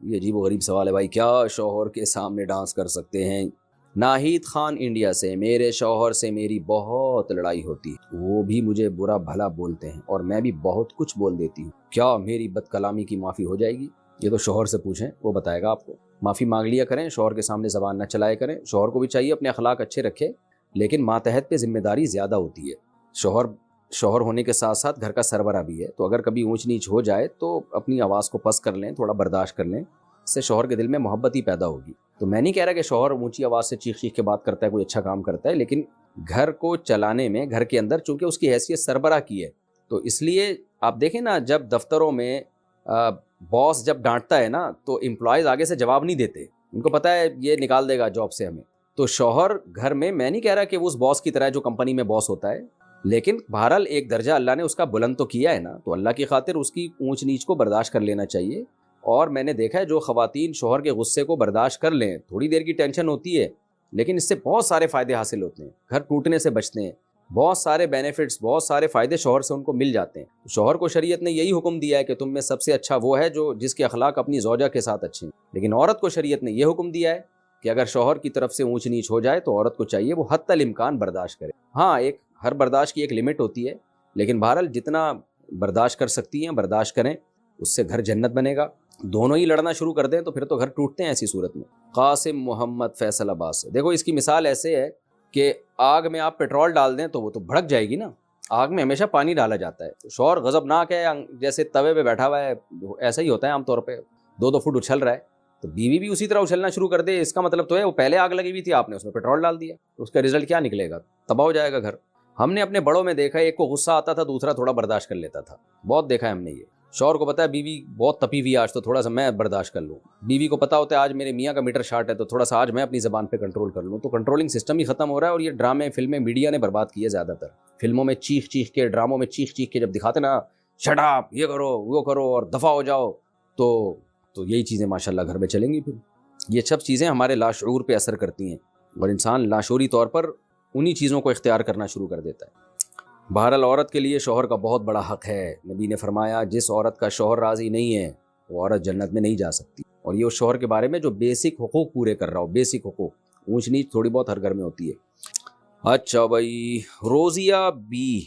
یہ عجیب و غریب سوال ہے بھائی. کیا شوہر کے سامنے ڈانس کر سکتے ہیں؟ ناہید خان انڈیا سے: میرے شوہر سے میری بہت لڑائی ہوتی ہے، وہ بھی مجھے برا بھلا بولتے ہیں اور میں بھی بہت کچھ بول دیتی ہوں. کیا میری بد کلامی کی معافی ہو جائے گی؟ یہ تو شوہر سے پوچھیں، وہ بتائے گا آپ کو. معافی مانگ لیا کریں، شوہر کے سامنے زبان نہ چلائے کریں. شوہر کو بھی چاہیے اپنے اخلاق اچھے رکھے، لیکن ماتحت پہ ذمہ داری زیادہ ہوتی ہے. شوہر ہونے کے ساتھ ساتھ گھر کا سربراہ بھی ہے، تو اگر کبھی اونچ نیچ ہو جائے تو اپنی آواز کو پس کر لیں، تھوڑا برداشت کر لیں. اس سے شوہر کے دل میں محبت ہی پیدا ہوگی. تو میں نہیں کہہ رہا کہ شوہر اونچی آواز سے چیخ چیخ کے بات کرتا ہے کوئی اچھا کام کرتا ہے، لیکن گھر کو چلانے میں، گھر کے اندر چونکہ اس کی حیثیت سربراہ کی ہے، تو اس لیے آپ دیکھیں نا، جب دفتروں میں باس جب ڈانٹتا ہے نا تو امپلائیز آگے سے جواب نہیں دیتے، ان کو پتہ ہے یہ نکال دے گا جاب سے ہمیں. تو شوہر گھر میں نہیں کہہ رہا کہ وہ اس باس کی طرح جو کمپنی میں باس ہوتا ہے، لیکن بہرحال ایک درجہ اللہ نے اس کا بلند تو کیا ہے نا، تو اللہ کی خاطر اس کی اونچ نیچ کو برداشت کر لینا چاہیے. اور میں نے دیکھا ہے جو خواتین شوہر کے غصے کو برداشت کر لیں، تھوڑی دیر کی ٹینشن ہوتی ہے لیکن اس سے بہت سارے فائدے حاصل ہوتے ہیں، گھر ٹوٹنے سے بچتے ہیں، بہت سارے بینیفٹس، بہت سارے فائدے شوہر سے ان کو مل جاتے ہیں. شوہر کو شریعت نے یہی حکم دیا ہے کہ تم میں سب سے اچھا وہ ہے جس کے اخلاق اپنی زوجہ کے ساتھ اچھے ہیں. لیکن عورت کو شریعت نے یہ حکم دیا ہے کہ اگر شوہر کی طرف سے اونچ نیچ ہو جائے تو عورت کو چاہیے وہ حتی الامکان برداشت کرے. ہاں، ہر برداشت کی ایک لمٹ ہوتی ہے، لیکن بہرحال جتنا برداشت کر سکتی ہیں برداشت کریں، اس سے گھر جنت بنے گا. دونوں ہی لڑنا شروع کر دیں تو پھر تو گھر ٹوٹتے ہیں ایسی صورت میں. قاسم محمد فیصل آباد سے: دیکھو اس کی مثال ایسے ہے کہ آگ میں آپ پیٹرول ڈال دیں تو وہ تو بھڑک جائے گی نا، آگ میں ہمیشہ پانی ڈالا جاتا ہے. شوہر غضبناک ہے، جیسے توے پہ بیٹھا ہوا ہے، ایسا ہی ہوتا ہے عام طور پہ، 2 فٹ اچھل رہا ہے، تو بیوی بھی اسی طرح اچھلنا شروع کر دے. اس کا مطلب تو ہے وہ پہلے آگ لگی ہوئی تھی، آپ نے اس میں پیٹرول ڈال دیا، تو اس کا رزلٹ کیا نکلے گا؟ تباہ ہو جائے گا گھر. ہم نے اپنے بڑوں میں دیکھا ہے، ایک کو غصہ آتا تھا، دوسرا تھوڑا برداشت کر لیتا تھا. بہت دیکھا ہے ہم نے یہ. شوہر کو پتا ہے بیوی بہت تپی ہوئی آج، تو تھوڑا سا میں برداشت کر لوں. بیوی کو پتا ہوتا ہے آج میرے میاں کا میٹر شارٹ ہے، تو تھوڑا سا آج میں اپنی زبان پہ کنٹرول کر لوں. تو کنٹرولنگ سسٹم ہی ختم ہو رہا ہے، اور یہ ڈرامے، فلمیں، میڈیا نے برباد کی ہے. زیادہ تر فلموں میں چیخ چیخ کے، ڈراموں میں چیخ چیخ کے جب دکھاتے نا، شٹ اپ، یہ کرو وہ کرو اور دفع ہو جاؤ، تو یہی چیزیں ماشاءاللہ گھر میں چلیں گی. پھر یہ سب چیزیں ہمارے لاشعور پہ اثر کرتی ہیں اور انسان لاشعوری طور پر انہی چیزوں کو اختیار کرنا شروع کر دیتا ہے. بہرحال عورت کے لیے شوہر کا بہت بڑا حق ہے. نبی نے فرمایا جس عورت کا شوہر راضی نہیں ہے وہ عورت جنت میں نہیں جا سکتی. اور یہ اس شوہر کے بارے میں جو بیسک حقوق پورے کر رہا ہو. بیسک حقوق، اونچ نیچ تھوڑی بہت ہر گھر میں ہوتی ہے. اچھا بھائی، روزیہ بی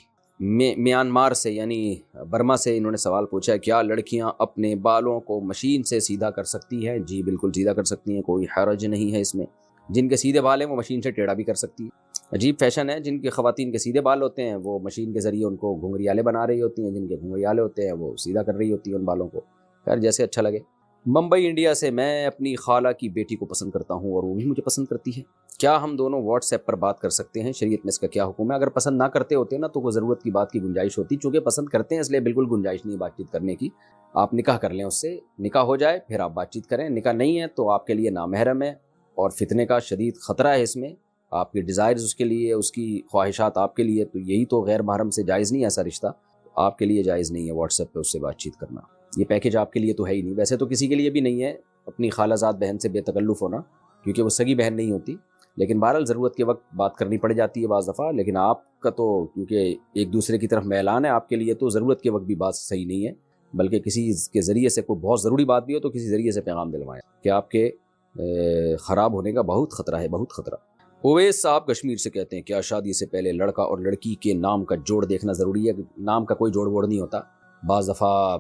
میانمار سے یعنی برما سے انہوں نے سوال پوچھا ہے: کیا لڑکیاں اپنے بالوں کو مشین سے سیدھا کر سکتی ہیں؟ جی بالکل سیدھا کر سکتی ہیں، کوئی حرج نہیں ہے اس میں. جن کے سیدھے بال ہیں وہ مشین سے ٹیڑھا بھی کر سکتی ہے. عجیب فیشن ہے، جن کے خواتین کے سیدھے بال ہوتے ہیں وہ مشین کے ذریعے ان کو گھنگریالے بنا رہی ہوتی ہیں، جن کے گھنگریالے ہوتے ہیں وہ سیدھا کر رہی ہوتی ہیں ان بالوں کو. خیر جیسے اچھا لگے. ممبئی انڈیا سے: میں اپنی خالہ کی بیٹی کو پسند کرتا ہوں اور وہ بھی مجھے پسند کرتی ہے، کیا ہم دونوں واٹس ایپ پر بات کر سکتے ہیں؟ شریعت میں اس کا کیا حکم ہے؟ اگر پسند نہ کرتے ہوتے نا تو کوئی ضرورت کی بات کی گنجائش ہوتی، چونکہ پسند کرتے ہیں اس لیے بالکل گنجائش نہیں بات چیت کرنے کی. آپ نکاح کر لیں، اس سے نکاح ہو جائے پھر آپ بات چیت کریں. نکاح نہیں ہے تو آپ کے لیے نامحرم ہے اور فتنے کا شدید خطرہ ہے اس میں. آپ کی ڈیزائرز اس کے لیے، اس کی خواہشات آپ کے لیے، تو یہی تو غیر محرم سے جائز نہیں ہے. ایسا رشتہ آپ کے لیے جائز نہیں ہے واٹس ایپ پہ اس سے بات چیت کرنا. یہ پیکیج آپ کے لیے تو ہے ہی نہیں. ویسے تو کسی کے لیے بھی نہیں ہے اپنی خالہ زاد بہن سے بے تکلف ہونا، کیونکہ وہ سگی بہن نہیں ہوتی. لیکن بہرحال ضرورت کے وقت بات کرنی پڑ جاتی ہے بعض دفعہ. لیکن آپ کا تو کیونکہ ایک دوسرے کی طرف میلان ہے، آپ کے لیے تو ضرورت کے وقت بھی بات صحیح نہیں ہے، بلکہ کسی کے ذریعے سے کوئی بہت ضروری بات بھی ہو تو کسی ذریعے سے پیغام دلوائیں کہ آپ کے خراب ہونے کا بہت خطرہ ہے، بہت خطرہ. اویس صاحب کشمیر سے کہتے ہیں: کیا شادی سے پہلے لڑکا اور لڑکی کے نام کا جوڑ دیکھنا ضروری ہے؟ نام کا کوئی جوڑ ووڑ نہیں ہوتا. بعض دفعہ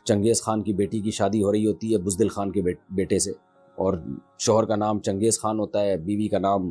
چنگیز خان کی بیٹی کی شادی ہو رہی ہوتی ہے بزدل خان کے بیٹے سے، اور شوہر کا نام چنگیز خان ہوتا ہے، بیوی کا نام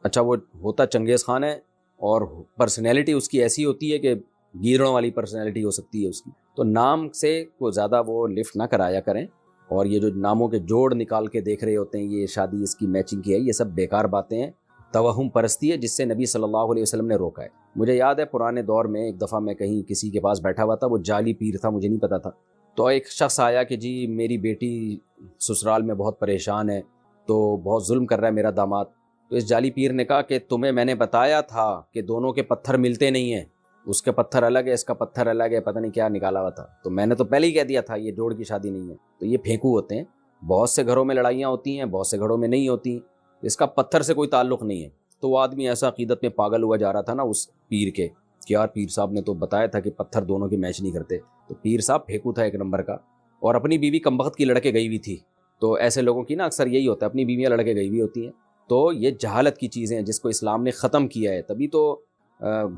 اچھا وہ ہوتا چنگیز خان ہے، اور پرسنالٹی اس کی ایسی ہوتی ہے کہ گیروں والی پرسنالٹی ہو سکتی ہے اس کی. تو نام سے کو زیادہ وہ لفٹ نہ کرایا کریں. اور یہ جو ناموں کے جوڑ نکال کے دیکھ رہے ہوتے ہیں یہ شادی اس کی میچنگ کی ہے، یہ سب بیکار باتیں ہیں، توہم پرستی ہے جس سے نبی صلی اللہ علیہ وسلم نے روکا ہے. مجھے یاد ہے پرانے دور میں ایک دفعہ میں کہیں کسی کے پاس بیٹھا ہوا تھا، وہ جعلی پیر تھا، مجھے نہیں پتا تھا. تو ایک شخص آیا کہ جی میری بیٹی سسرال میں بہت پریشان ہے، تو بہت ظلم کر رہا ہے میرا داماد. تو اس جعلی پیر نے کہا کہ تمہیں میں نے بتایا تھا کہ دونوں کے پتھر ملتے نہیں ہیں، اس کے پتھر الگ ہے، اس کا پتھر الگ ہے، پتہ نہیں کیا نکالا ہوا تھا. تو میں نے تو پہلے ہی کہہ دیا تھا یہ جوڑ کی شادی نہیں ہے. تو یہ پھینکو ہوتے ہیں. بہت سے گھروں میں لڑائیاں ہوتی ہیں، بہت سے گھروں میں نہیں ہوتی، اس کا پتھر سے کوئی تعلق نہیں ہے. تو وہ آدمی ایسا عقیدت میں پاگل ہوا جا رہا تھا نا اس پیر کے کہ یار پیر صاحب نے تو بتایا تھا کہ پتھر دونوں کے میچ نہیں کرتے. تو پیر صاحب پھینکو تھا ایک نمبر کا. اور اپنی بیوی کمبخت کی لڑکے گئی ہوئی تھی. تو ایسے لوگوں کی نا اکثر یہی ہوتا ہے, اپنی بیویاں لڑکے گئی ہوئی ہوتی ہیں. تو یہ جہالت کی چیزیں ہیں جس کو اسلام نے ختم کیا ہے. تبھی تو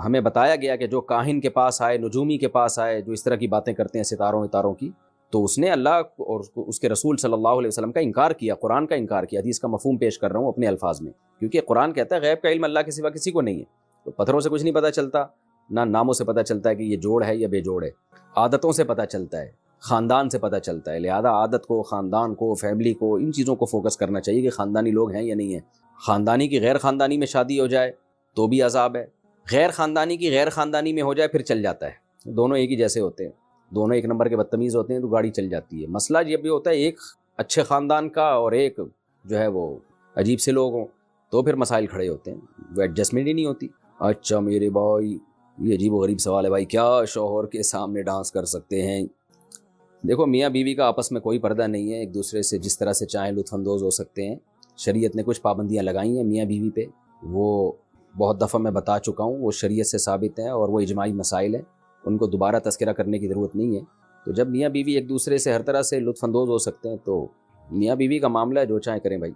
ہمیں بتایا گیا کہ جو کاہن کے پاس آئے, نجومی کے پاس آئے, جو اس طرح کی باتیں کرتے ہیں ستاروں اتاروں کی, تو اس نے اللہ اور اس کے رسول صلی اللہ علیہ وسلم کا انکار کیا, قرآن کا انکار کیا. حدیث کا مفہوم پیش کر رہا ہوں اپنے الفاظ میں, کیونکہ قرآن کہتا ہے غیب کا علم اللہ کے سوا کسی کو نہیں ہے. تو پتھروں سے کچھ نہیں پتہ چلتا, نہ ناموں سے پتہ چلتا ہے کہ یہ جوڑ ہے یا بے جوڑ ہے, عادتوں سے پتہ چلتا ہے, خاندان سے پتہ چلتا ہے. لہذا عادت کو, خاندان کو, فیملی کو, ان چیزوں کو فوکس کرنا چاہیے کہ خاندانی لوگ ہیں یا نہیں ہیں. خاندانی کی غیر خاندانی میں شادی ہو جائے تو بھی عذاب ہے, غیر خاندانی کی غیر خاندانی میں ہو جائے پھر چل جاتا ہے. دونوں ایک ہی جیسے ہوتے ہیں, دونوں ایک نمبر کے بدتمیز ہوتے ہیں تو گاڑی چل جاتی ہے. مسئلہ یہ بھی ہوتا ہے ایک اچھے خاندان کا اور ایک جو ہے وہ عجیب سے لوگ ہوں تو پھر مسائل کھڑے ہوتے ہیں, وہ ایڈجسٹمنٹ ہی نہیں ہوتی. اچھا میرے بھائی, یہ عجیب و غریب سوال ہے بھائی, کیا شوہر کے سامنے ڈانس کر سکتے ہیں؟ دیکھو میاں بیوی کا آپس میں کوئی پردہ نہیں ہے, ایک دوسرے سے جس طرح سے چاہیں لطف اندوز ہو سکتے ہیں. شریعت نے کچھ پابندیاں لگائی ہیں میاں بیوی پہ, وہ بہت دفعہ میں بتا چکا ہوں, وہ شریعت سے ثابت ہیں اور وہ اجماعی مسائل ہیں, ان کو دوبارہ تذکرہ کرنے کی ضرورت نہیں ہے. تو جب میاں بیوی ایک دوسرے سے ہر طرح سے لطف اندوز ہو سکتے ہیں تو میاں بیوی کا معاملہ ہے, جو چاہیں کریں بھائی.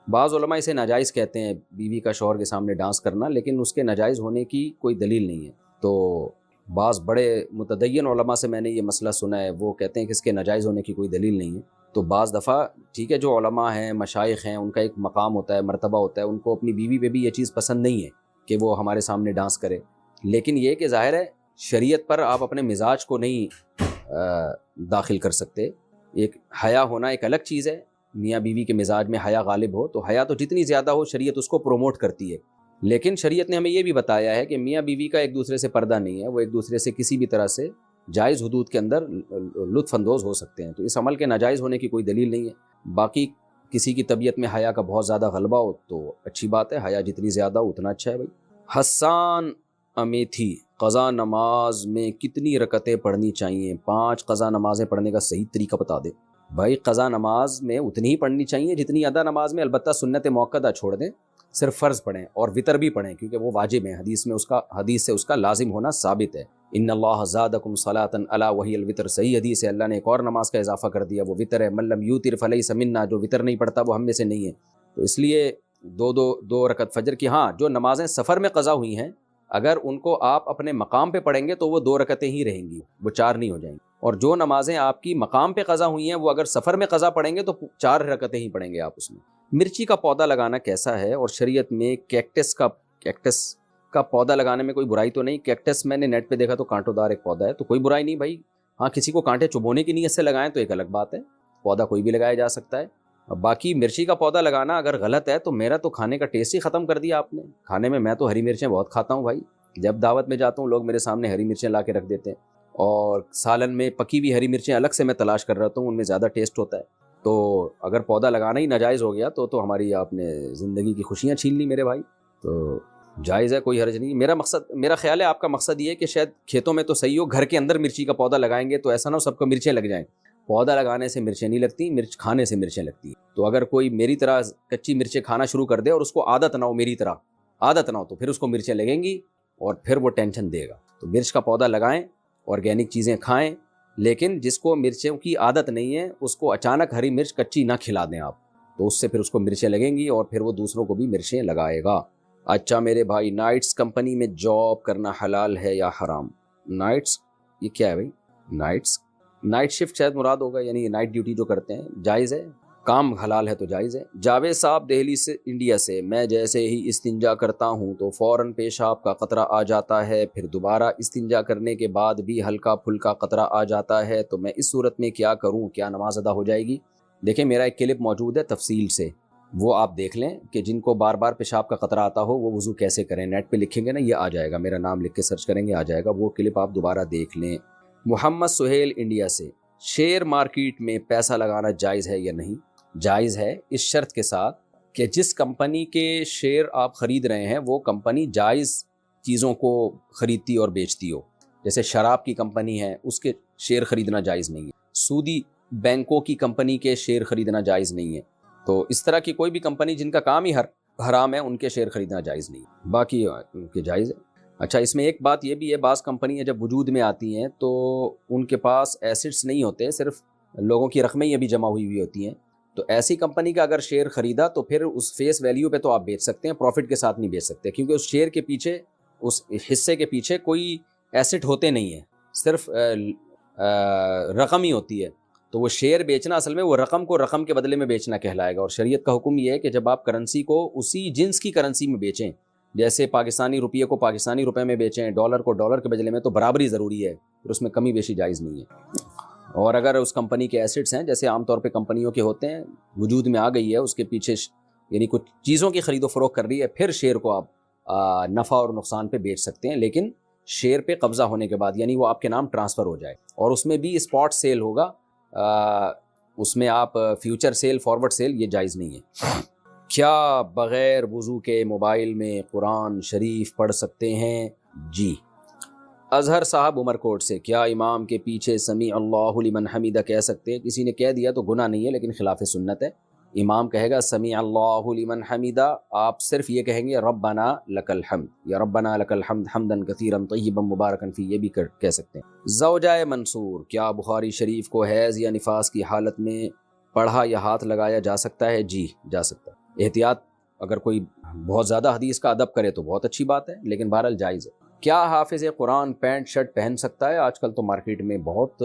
بعض علماء اسے ناجائز کہتے ہیں بیوی کا شوہر کے سامنے ڈانس کرنا, لیکن اس کے ناجائز ہونے کی کوئی دلیل نہیں ہے. تو بعض بڑے متدین علماء سے میں نے یہ مسئلہ سنا ہے, وہ کہتے ہیں کہ اس کے ناجائز ہونے کی کوئی دلیل نہیں ہے. تو بعض دفعہ ٹھیک ہے, جو علماء ہیں, مشائخ ہیں, ان کا ایک مقام ہوتا ہے, مرتبہ ہوتا ہے, ان کو اپنی بیوی پہ بھی یہ چیز پسند نہیں ہے کہ وہ ہمارے سامنے ڈانس کرے. لیکن یہ کہ ظاہر ہے شریعت پر آپ اپنے مزاج کو نہیں داخل کر سکتے. ایک حیا ہونا ایک الگ چیز ہے, میاں بیوی کے مزاج میں حیا غالب ہو تو حیا تو جتنی زیادہ ہو شریعت اس کو پروموٹ کرتی ہے. لیکن شریعت نے ہمیں یہ بھی بتایا ہے کہ میاں بیوی کا ایک دوسرے سے پردہ نہیں ہے, وہ ایک دوسرے سے کسی بھی طرح سے جائز حدود کے اندر لطف اندوز ہو سکتے ہیں. تو اس عمل کے ناجائز ہونے کی کوئی دلیل نہیں ہے. باقی کسی کی طبیعت میں حیا کا بہت زیادہ غلبہ ہو تو اچھی بات ہے, حیا جتنی زیادہ ہو اتنا اچھا ہے بھائی. حسان امیتھی, قضا نماز میں کتنی رکعتیں پڑھنی چاہیے؟ 5 قضا نمازیں پڑھنے کا صحیح طریقہ بتا دے. بھائی قضا نماز میں اتنی ہی پڑھنی چاہیے جتنی ادا نماز میں, البتہ سنت موقدہ چھوڑ دیں, صرف فرض پڑھیں اور وطر بھی پڑھیں کیونکہ وہ واجب ہیں, حدیث سے اس کا لازم ہونا ثابت ہے. ان اللہ زادکم صلاۃ الا وہی الوتر, صحیح حدیث ہے. اللہ نے ایک اور نماز کا اضافہ کر دیا, وہ وطر ہے. من لم یوتر فلیس منا, جو وطر نہیں پڑھتا وہ ہم میں سے نہیں ہے. تو اس لیے دو رکعت فجر کی, ہاں جو نمازیں سفر میں قضا ہوئی ہیں اگر ان کو آپ اپنے مقام پہ پڑھیں گے تو وہ 2 رکعتیں ہی رہیں گی, وہ 4 نہیں ہو جائیں گی. اور جو نمازیں آپ کی مقام پہ قضا ہوئی ہیں وہ اگر سفر میں قضا پڑھیں گے تو 4 رکعتیں ہی پڑھیں گے آپ اس میں. مرچی کا پودا لگانا کیسا ہے, اور شریعت میں کیکٹس کا پودا لگانے میں کوئی برائی تو نہیں؟ کیکٹس میں نے نیٹ پہ دیکھا تو کانٹوں دار ایک پودا ہے, تو کوئی برائی نہیں بھائی. ہاں کسی کو کانٹے چبونے کی نیت سے لگائیں تو ایک الگ بات ہے, پودا کوئی بھی لگایا جا سکتا ہے. باقی مرچی کا پودا لگانا اگر غلط ہے تو میرا تو کھانے کا ٹیسٹ ہی ختم کر دیا آپ نے. کھانے میں تو ہری مرچیں بہت کھاتا ہوں بھائی, جب دعوت میں جاتا ہوں لوگ میرے سامنے ہری مرچیں لا کے رکھ دیتے ہیں, اور سالن میں پکی ہوئی ہری مرچیں الگ سے میں تلاش کر رہتا ہوں, ان میں زیادہ ٹیسٹ ہوتا ہے. تو اگر پودا لگانا ہی ناجائز ہو گیا تو ہماری آپ نے زندگی کی خوشیاں چھین لی میرے بھائی. تو جائز ہے, کوئی حرج نہیں. میرا خیال ہے آپ کا مقصد یہ ہے کہ شاید کھیتوں میں تو صحیح ہو, گھر کے اندر مرچی کا پودا لگائیں گے تو ایسا نہ ہو سب کو مرچیں لگ جائیں. پودا لگانے سے مرچیں نہیں لگتی, مرچ کھانے سے مرچیں لگتی ہیں. تو اگر کوئی میری طرح کچی مرچیں کھانا شروع کر دے اور اس کو عادت نہ ہو, میری طرح عادت نہ ہو, تو پھر اس کو مرچیں لگیں گی اور پھر وہ ٹینشن دے گا. تو مرچ کا پودا لگائیں, آرگینک چیزیں کھائیں, لیکن جس کو مرچوں کی عادت نہیں ہے اس کو اچانک ہری مرچ کچی نہ کھلا دیں آپ, تو اس سے پھر اس کو مرچیں لگیں گی اور پھر وہ دوسروں کو بھی مرچیں لگائے گا. اچھا میرے بھائی, نائٹس کمپنی میں جاب کرنا حلال ہے یا حرام؟ نائٹس یہ کیا ہے بھائی؟ نائٹ شفٹ شاید مراد ہوگا, یعنی نائٹ ڈیوٹی جو کرتے ہیں. جائز ہے, کام حلال ہے تو جائز ہے. جاوید صاحب دہلی سے, انڈیا سے, میں جیسے ہی استنجا کرتا ہوں تو فوراً پیشاب کا قطرہ آ جاتا ہے, پھر دوبارہ استنجا کرنے کے بعد بھی ہلکا پھلکا قطرہ آ جاتا ہے, تو میں اس صورت میں کیا کروں؟ کیا نماز ادا ہو جائے گی؟ دیکھیں میرا ایک کلپ موجود ہے تفصیل سے, وہ آپ دیکھ لیں کہ جن کو بار بار پیشاب کا قطرہ آتا ہو وہ وضو کیسے کریں. نیٹ پہ لکھیں گے نا, یہ آ جائے گا, میرا نام لکھ کے سرچ کریں گے آ جائے گا, وہ کلپ آپ دوبارہ دیکھ لیں. محمد سہیل انڈیا سے, شیئر مارکیٹ میں پیسہ لگانا جائز ہے یا نہیں؟ جائز ہے, اس شرط کے ساتھ کہ جس کمپنی کے شیئر آپ خرید رہے ہیں وہ کمپنی جائز چیزوں کو خریدتی اور بیچتی ہو. جیسے شراب کی کمپنی ہے, اس کے شیئر خریدنا جائز نہیں ہے. سودی بینکوں کی کمپنی کے شیئر خریدنا جائز نہیں ہے. تو اس طرح کی کوئی بھی کمپنی جن کا کام ہی حرام ہے ان کے شیئر خریدنا جائز نہیں ہے, باقی ان کے جائز ہے. اچھا اس میں ایک بات یہ بھی ہے, بعض کمپنیاں جب وجود میں آتی ہیں تو ان کے پاس ایسٹس نہیں ہوتے, صرف لوگوں کی رقمیں ابھی جمع ہوئی ہوتی ہیں. تو ایسی کمپنی کا اگر شیئر خریدا تو پھر اس فیس ویلیو پہ تو آپ بیچ سکتے ہیں, پروفٹ کے ساتھ نہیں بیچ سکتے, کیونکہ اس شیئر کے پیچھے, اس حصے کے پیچھے کوئی ایسٹ ہوتے نہیں ہیں, صرف رقم ہی ہوتی ہے. تو وہ شیئر بیچنا اصل میں وہ رقم کو رقم کے بدلے میں بیچنا کہلائے گا. اور شریعت کا حکم یہ ہے کہ جب آپ کرنسی کو اسی جنس کی کرنسی میں بیچیں, جیسے پاکستانی روپیے کو پاکستانی روپے میں بیچیں, ڈالر کو ڈالر کے بدلے میں, تو برابری ضروری ہے, پھر اس میں کمی بیشی جائز نہیں ہے. اور اگر اس کمپنی کے ایسٹس ہیں, جیسے عام طور پہ کمپنیوں کے ہوتے ہیں, وجود میں آ گئی ہے, اس کے پیچھے یعنی کچھ چیزوں کی خرید و فروخت کر رہی ہے, پھر شیئر کو آپ نفع اور نقصان پہ بیچ سکتے ہیں, لیکن شیئر پہ قبضہ ہونے کے بعد, یعنی وہ آپ کے نام ٹرانسفر ہو جائے. اور اس میں بھی اسپاٹ سیل ہوگا, اس میں آپ فیوچر سیل, فارورڈ سیل یہ جائز نہیں ہے. کیا بغیر وضو کے موبائل میں قرآن شریف پڑھ سکتے ہیں؟ جی. اظہر صاحب عمر کوٹ سے, کیا امام کے پیچھے سمیع اللہ لمن حمیدہ کہہ سکتے ہیں؟ کسی نے کہہ دیا تو گناہ نہیں ہے, لیکن خلاف سنت ہے. امام کہے گا سمیع اللہ لمن حمیدہ, آپ صرف یہ کہیں گے ربنا لک الحمد یا ربنا لک الحمد حمدا کثیرا طیبا مبارکا فی, یہ بھی کہہ سکتے ہیں. زوجہ منصور, کیا بخاری شریف کو حیض یا نفاس کی حالت میں پڑھا یا ہاتھ لگایا جا سکتا ہے؟ جی جا سکتا ہے. احتیاط, اگر کوئی بہت زیادہ حدیث کا ادب کرے تو بہت اچھی بات ہے, لیکن بہرحال جائز ہے. کیا حافظ قرآن پینٹ شرٹ پہن سکتا ہے؟ آج کل تو مارکیٹ میں بہت,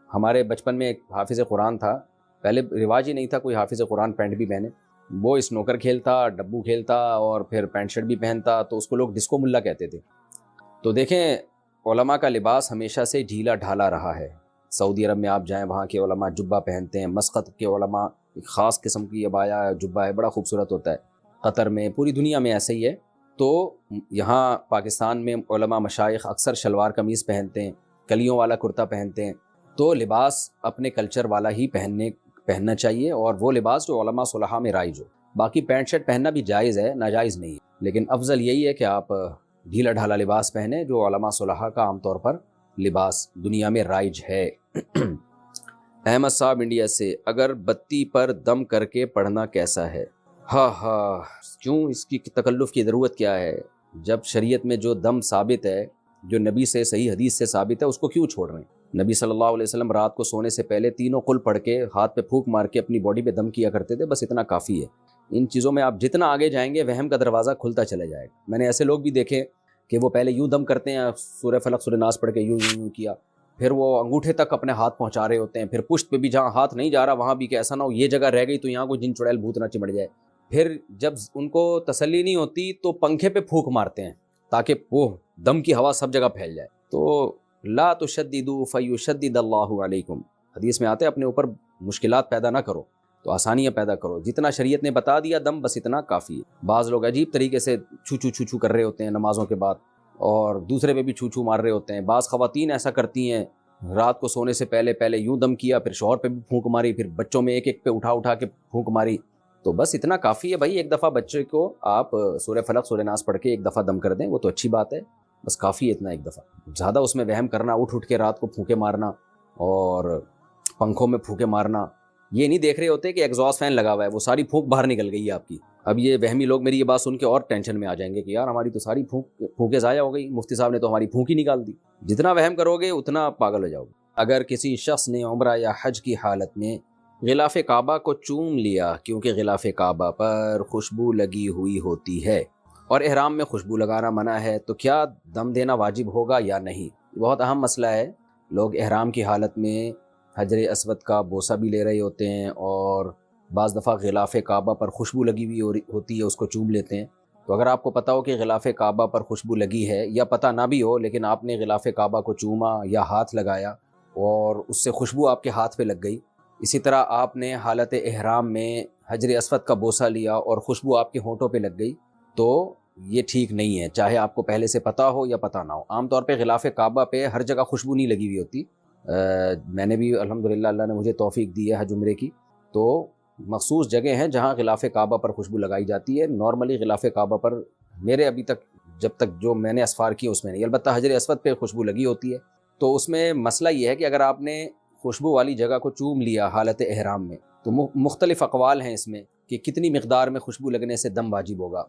ہمارے بچپن میں ایک حافظ قرآن تھا, پہلے رواج ہی نہیں تھا کوئی حافظ قرآن پینٹ بھی پہنے. وہ اسنوکر کھیلتا, ڈبو کھیلتا اور پھر پینٹ شرٹ بھی پہنتا, تو اس کو لوگ ڈسکو ملا کہتے تھے. تو دیکھیں, علماء کا لباس ہمیشہ سے ڈھیلا ڈھالا رہا ہے. سعودی عرب میں آپ جائیں, وہاں کے علماء جبہ پہنتے ہیں. مسقط کے علماء ایک خاص قسم کی عبایا جبہ ہے, بڑا خوبصورت ہوتا ہے. قطر میں, پوری دنیا میں ایسے ہی ہے. تو یہاں پاکستان میں علماء مشائخ اکثر شلوار قمیض پہنتے ہیں, کلیوں والا کرتا پہنتے ہیں. تو لباس اپنے کلچر والا ہی پہننا چاہیے, اور وہ لباس جو علماء صلحاء میں رائج ہو. باقی پینٹ شرٹ پہننا بھی جائز ہے, ناجائز نہیں ہے, لیکن افضل یہی ہے کہ آپ ڈھیلا ڈھالا لباس پہنیں جو علماء صلحاء کا عام طور پر لباس دنیا میں رائج ہے. احمد صاحب انڈیا سے, اگر بتی پر دم کر کے پڑھنا کیسا ہے؟ ہاں, کیوں اس کی تکلف کی ضرورت کیا ہے؟ جب شریعت میں جو دم ثابت ہے, جو نبی سے صحیح حدیث سے ثابت ہے, اس کو کیوں چھوڑ رہے ہیں؟ نبی صلی اللہ علیہ وسلم رات کو سونے سے پہلے تینوں قل پڑھ کے ہاتھ پہ پھونک مار کے اپنی باڈی پہ دم کیا کرتے تھے, بس اتنا کافی ہے. ان چیزوں میں آپ جتنا آگے جائیں گے وہم کا دروازہ کھلتا چلا جائے گا. میں نے ایسے لوگ بھی دیکھے کہ وہ پہلے یوں دم کرتے ہیں, سورہ فلق سورہ ناس پڑھ کے یوں کیا, پھر وہ انگوٹھے تک اپنے ہاتھ پہنچا رہے ہوتے ہیں, پھر پشت پہ بھی جہاں ہاتھ نہیں جا رہا وہاں بھی کہ ایسا نہ ہو یہ جگہ رہ گئی تو یہاں کوئی جن چڑیل بھوت نہ چمٹ جائے. پھر جب ان کو تسلی نہیں ہوتی تو پنکھے پہ پھونک مارتے ہیں تاکہ وہ دم کی ہوا سب جگہ پھیل جائے. تو لا تشددوا فیشدد اللہ علیکم, حدیث میں آتے ہیں اپنے اوپر مشکلات پیدا نہ کرو تو آسانیاں پیدا کرو. جتنا شریعت نے بتا دیا دم بس اتنا کافی ہے. بعض لوگ عجیب طریقے سے چھو کر رہے ہوتے ہیں نمازوں کے بعد, اور دوسرے پہ بھی چھو مار رہے ہوتے ہیں. بعض خواتین ایسا کرتی ہیں, رات کو سونے سے پہلے یوں دم کیا, پھر شوہر پہ بھی پھونک ماری, پھر بچوں میں ایک پہ اٹھا کے پھونک ماری. تو بس اتنا کافی ہے بھائی, ایک دفعہ بچے کو آپ سورہ فلق سورہ ناس پڑھ کے ایک دفعہ دم کر دیں, وہ تو اچھی بات ہے, بس کافی ہے اتنا ایک دفعہ. زیادہ اس میں وہم کرنا, اٹھ کے رات کو پھونکے مارنا اور پنکھوں میں پھونکے مارنا, یہ نہیں دیکھ رہے ہوتے کہ ایگزاسٹ فین لگا ہوا ہے, وہ ساری پھونک باہر نکل گئی ہے آپ کی. اب یہ وہمی لوگ میری یہ بات سن کے اور ٹینشن میں آ جائیں گے کہ یار ہماری تو ساری پھونکیں ضائع ہو گئی, مفتی صاحب نے تو ہماری پھونک ہی نکال دی. جتنا وہم کرو گے اتنا پاگل ہو جاؤ گے. اگر کسی شخص نے عمرہ یا حج کی حالت میں غلاف کعبہ کو چوم لیا, کیونکہ غلاف کعبہ پر خوشبو لگی ہوئی ہوتی ہے اور احرام میں خوشبو لگانا منع ہے, تو کیا دم دینا واجب ہوگا یا نہیں؟ بہت اہم مسئلہ ہے. لوگ احرام کی حالت میں حجر اسود کا بوسہ بھی لے رہے ہوتے ہیں, اور بعض دفعہ غلاف کعبہ پر خوشبو لگی ہوئی ہوتی ہے اس کو چوم لیتے ہیں. تو اگر آپ کو پتہ ہو کہ غلاف کعبہ پر خوشبو لگی ہے, یا پتہ نہ بھی ہو لیکن آپ نے غلاف کعبہ کو چوما یا ہاتھ لگایا اور اس سے خوشبو آپ کے ہاتھ پہ لگ گئی, اسی طرح آپ نے حالت احرام میں حجر اسود کا بوسہ لیا اور خوشبو آپ کے ہونٹوں پہ لگ گئی, تو یہ ٹھیک نہیں ہے, چاہے آپ کو پہلے سے پتہ ہو یا پتہ نہ ہو. عام طور پہ غلاف کعبہ پہ ہر جگہ خوشبو نہیں لگی ہوئی ہوتی. میں نے بھی الحمدللہ اللہ نے مجھے توفیق دی ہے حج عمرے کی, تو مخصوص جگہ ہیں جہاں غلاف کعبہ پر خوشبو لگائی جاتی ہے. نارملی غلاف کعبہ پر میرے ابھی تک جب تک جو میں نے اسفار کی اس میں نہیں, البتہ حجر اسود پہ خوشبو لگی ہوتی ہے. تو اس میں مسئلہ یہ ہے کہ اگر آپ نے خوشبو والی جگہ کو چوم لیا حالت احرام میں, تو مختلف اقوال ہیں اس میں کہ کتنی مقدار میں خوشبو لگنے سے دم واجب ہوگا.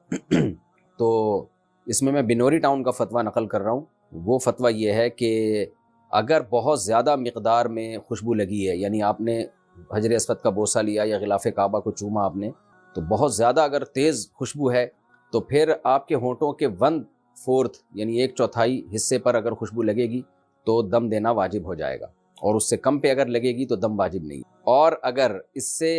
تو اس میں بنوری ٹاؤن کا فتویٰ نقل کر رہا ہوں. وہ فتویٰ یہ ہے کہ اگر بہت زیادہ مقدار میں خوشبو لگی ہے، یعنی آپ نے حجر اسود کا بوسہ لیا یا غلاف کعبہ کو چوما آپ نے، تو بہت زیادہ اگر تیز خوشبو ہے تو پھر آپ کے ہونٹوں کے 1/4 یعنی 1/4 حصے پر اگر خوشبو لگے گی تو دم دینا واجب ہو جائے گا، اور اس سے کم پہ اگر لگے گی تو دم واجب نہیں۔ اور اگر اس سے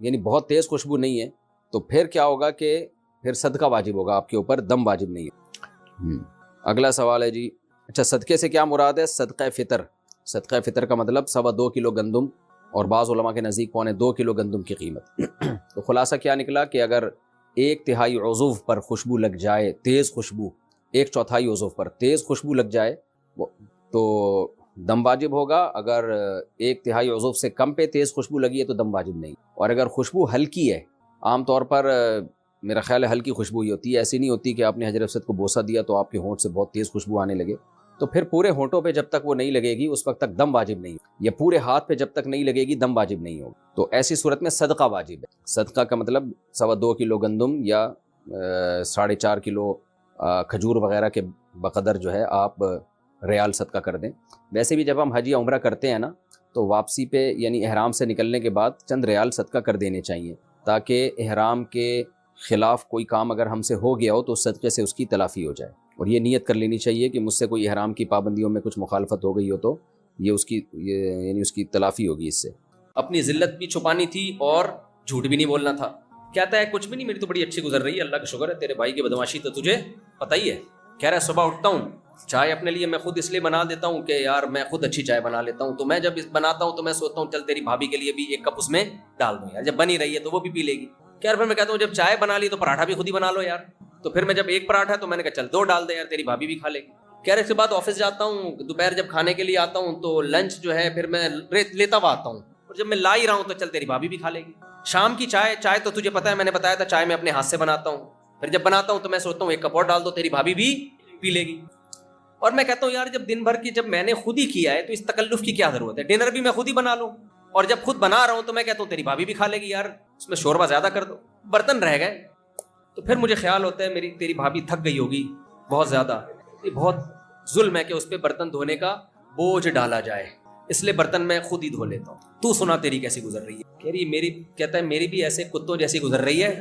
یعنی بہت تیز خوشبو نہیں ہے تو پھر کیا ہوگا کہ پھر صدقہ واجب ہوگا آپ کے اوپر، دم واجب نہیں ہے۔ اگلا سوال ہے جی، اچھا صدقے سے کیا مراد ہے؟ صدقہ فطر۔ صدقہ فطر کا مطلب 2.25 کلو گندم، اور بعض علماء کے نزدیک 2.25 کلو گندم کی قیمت۔ تو خلاصہ کیا نکلا کہ اگر 1/3 عضو پر خوشبو لگ جائے، تیز خوشبو، 1/4 عضو پر تیز خوشبو لگ جائے تو دم واجب ہوگا، اگر 1/3 عضو سے کم پہ تیز خوشبو لگی ہے تو دم واجب نہیں۔ اور اگر خوشبو ہلکی ہے، عام طور پر میرا خیال ہے ہلکی خوشبو ہی ہوتی ہے، ایسی نہیں ہوتی کہ آپ نے حجر اسود کو بوسہ دیا تو آپ کے ہونٹ سے بہت تیز خوشبو آنے لگے، تو پھر پورے ہونٹوں پہ جب تک وہ نہیں لگے گی اس وقت تک دم واجب نہیں، یا پورے ہاتھ پہ جب تک نہیں لگے گی دم واجب نہیں ہوگا۔ تو ایسی صورت میں صدقہ واجب ہے۔ صدقہ کا مطلب 2.25 کلو گندم یا 4.5 کلو کھجور وغیرہ کے بقدر جو ہے آپ ریال صدقہ کر دیں۔ ویسے بھی جب ہم حج یا عمرہ کرتے ہیں نا تو واپسی پہ یعنی احرام سے نکلنے کے بعد چند ریال صدقہ کر دینے چاہیے، تاکہ احرام کے خلاف کوئی کام اگر ہم سے ہو گیا ہو تو صدقے سے اس کی تلافی ہو جائے، اور یہ نیت کر لینی چاہیے کہ مجھ سے کوئی احرام کی پابندیوں میں کچھ مخالفت ہو گئی ہو تو یہ اس کی یعنی اس کی تلافی ہوگی اس سے۔ اپنی ذلت بھی چھپانی تھی اور جھوٹ بھی نہیں بولنا تھا۔ کہتا ہے کچھ بھی نہیں، میری تو بڑی اچھی گزر رہی ہے، اللہ کا شکر ہے، تیرے بھائی کی بدمعاشی تو تجھے پتہ ہی ہے۔ کہہ رہا ہے صبح اٹھتا ہوں، چائے اپنے لیے میں خود اس لیے بنا دیتا ہوں کہ یار میں خود اچھی چائے بنا لیتا ہوں، تو میں جب بناتا ہوں تو میں سوچتا ہوں چل تیری بھابھی کے لیے بھی 1 کپ اس میں ڈال دوں یار، جب بنی رہی ہے تو وہ بھی پی لے گی۔ یار پھر میں کہتا ہوں جب چائے بنا لی تو پراٹھا بھی خود ہی بنا لو یار، تو پھر میں جب 1 پراٹھا تو میں نے کہا چل 2 ڈال دے یار، تیری بھابھی بھی کھا لے گی۔ کہہ رہے اس کے بعد آفس جاتا ہوں، دوپہر جب کھانے کے لیے آتا ہوں تو لنچ جو ہے پھر میں لیتا ہوا آتا ہوں، اور جب میں لا ہی رہا ہوں تو چل تیری بھابھی بھی کھا لے گی۔ شام کی چائے تو تجھے پتا ہے، میں نے بتایا تھا چائے میں اپنے ہاتھ سے بناتا ہوں، پھر جب بناتا ہوں تو میں سوچتا ہوں 1 کپ اور ڈال دو، تیری بھابھی بھی پی لے گی۔ اور میں کہتا ہوں یار جب دن بھر کی جب میں نے خود ہی کیا ہے تو اس تکلف کی کیا ضرورت ہے، ڈنر بھی میں خود ہی بنا لوں، اور جب خود بنا رہا ہوں تو میں کہتا ہوں تیری بھابھی بھی کھا لے گی، یار اس میں شوربہ زیادہ کر دو، برتن رہ گئے۔ تو پھر مجھے خیال ہوتا ہے تیری بھابھی تھک گئی ہوگی بہت زیادہ، یہ بہت ظلم ہے کہ اس پہ برتن دھونے کا بوجھ ڈالا جائے، اس لیے برتن میں خود ہی دھو لیتا ہوں۔ تو سنا تیری کیسی گزر رہی ہے؟ کہہ رہی کہتا ہے میری بھی ایسے کتوں جیسی گزر رہی ہے،